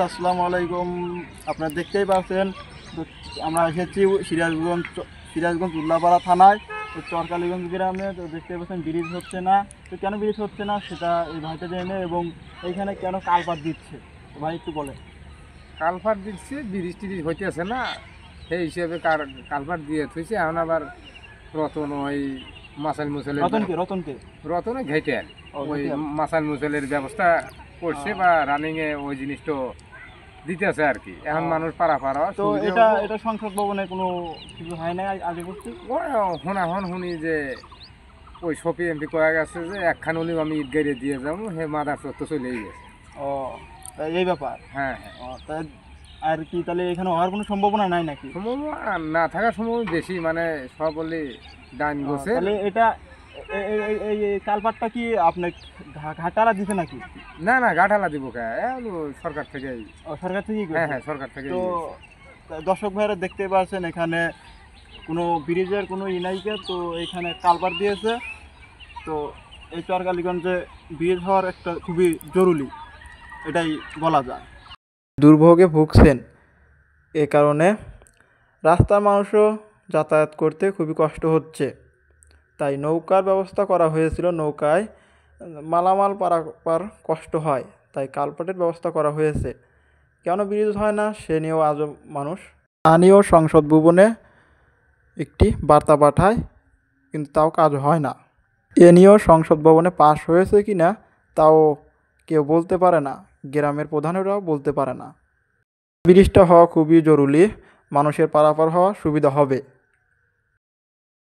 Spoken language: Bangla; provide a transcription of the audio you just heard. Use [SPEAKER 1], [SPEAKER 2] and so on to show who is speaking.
[SPEAKER 1] আসসালামু আলাইকুম। আপনারা দেখতেই পাচ্ছেন, তো আমরা এসেছি সিরাজগঞ্জ উল্লাপাড়া থানায়। তো চরকালীগঞ্জ গ্রামে। তো দেখতে পাচ্ছেন ব্রিজ হচ্ছে না। তো কেন ব্রিজ হচ্ছে না সেটা এই ভাইটা জেনে, এবং এইখানে কেন কালপাত দিচ্ছে, তো ভাই একটু বলে।
[SPEAKER 2] কালভার্ট দিচ্ছে, ব্রিজ টিরিজ হইতেছে না, সেই হিসেবে কালভার্ট দিয়ে থুইছে। এখন আবার রতন ওই মাসাল মুসলের
[SPEAKER 1] রতনকে
[SPEAKER 2] রতনে ঘেটেন ওই
[SPEAKER 1] ঘেটিয়াল।
[SPEAKER 2] মাসাল মুসলের ব্যবস্থা করছে বা রানিংয়ে ওই জিনিসটা দিতেছে আর কি। এখন মানুষ পারাপার হওয়ার
[SPEAKER 1] তো
[SPEAKER 2] সুবিধা
[SPEAKER 1] এটা
[SPEAKER 2] হলো।
[SPEAKER 1] এটা সংসদ ভবনে কোনো কিছু হয় না আগে বুঝছি।
[SPEAKER 2] ওই শুনি যে ওই সপি এমপি কয়ে গেছে যে একখান উনি আমি ঈদ গাড়ি দিয়ে যাবো, হে মাদার তো চলেই গেছে।
[SPEAKER 1] ও, তাই এই ব্যাপার।
[SPEAKER 2] হ্যাঁ হ্যাঁ,
[SPEAKER 1] ও, তাই আর কি, তাহলে এখানে হওয়ার কোনো সম্ভাবনা নাই নাকি?
[SPEAKER 2] সম্ভাবনা না থাকার সম্ভব বেশি, মানে সব বলি ডাইন গোছের।
[SPEAKER 1] তাহলে এটা এই কালপাটটা কি আপনার ঘাটারা দিছে নাকি?
[SPEAKER 2] না না, গাঠালা দিব কে, সরকার থেকে।
[SPEAKER 1] সরকার থেকেই
[SPEAKER 2] হ্যাঁ
[SPEAKER 1] করছে।
[SPEAKER 2] হ্যাঁ, সরকার থেকে।
[SPEAKER 1] তো দর্শক ভাইরা দেখতে পাচ্ছেন এখানে কোনো ব্রিজের কোনো ইনাইকে, তো এখানে কালভার্ট দিয়েছে। তো এই চরকালীগঞ্জে ব্রিজ হওয়ার একটা খুবই জরুরি, এটাই বলা যায়। দুর্ভোগে ভুগছেন, এ কারণে রাস্তার মানুষও যাতায়াত করতে খুবই কষ্ট হচ্ছে। তাই নৌকার ব্যবস্থা করা হয়েছিল, নৌকায় মালামাল পারাপার কষ্ট হয়, তাই কালপাটের ব্যবস্থা করা হয়েছে। কেন ব্রিজ হয় না সে নিয়েও আজও মানুষ স্থানীয় সংসদ ভবনে একটি বার্তা পাঠায়, কিন্তু তাও কাজ হয় না। এ নিয়েও সংসদ ভবনে পাশ হয়েছে কি না তাও কেউ বলতে পারে না, গ্রামের প্রধানেরাও বলতে পারে না। ব্রিজটা হওয়া খুবই জরুরি, মানুষের পারাপার হওয়া সুবিধা হবে।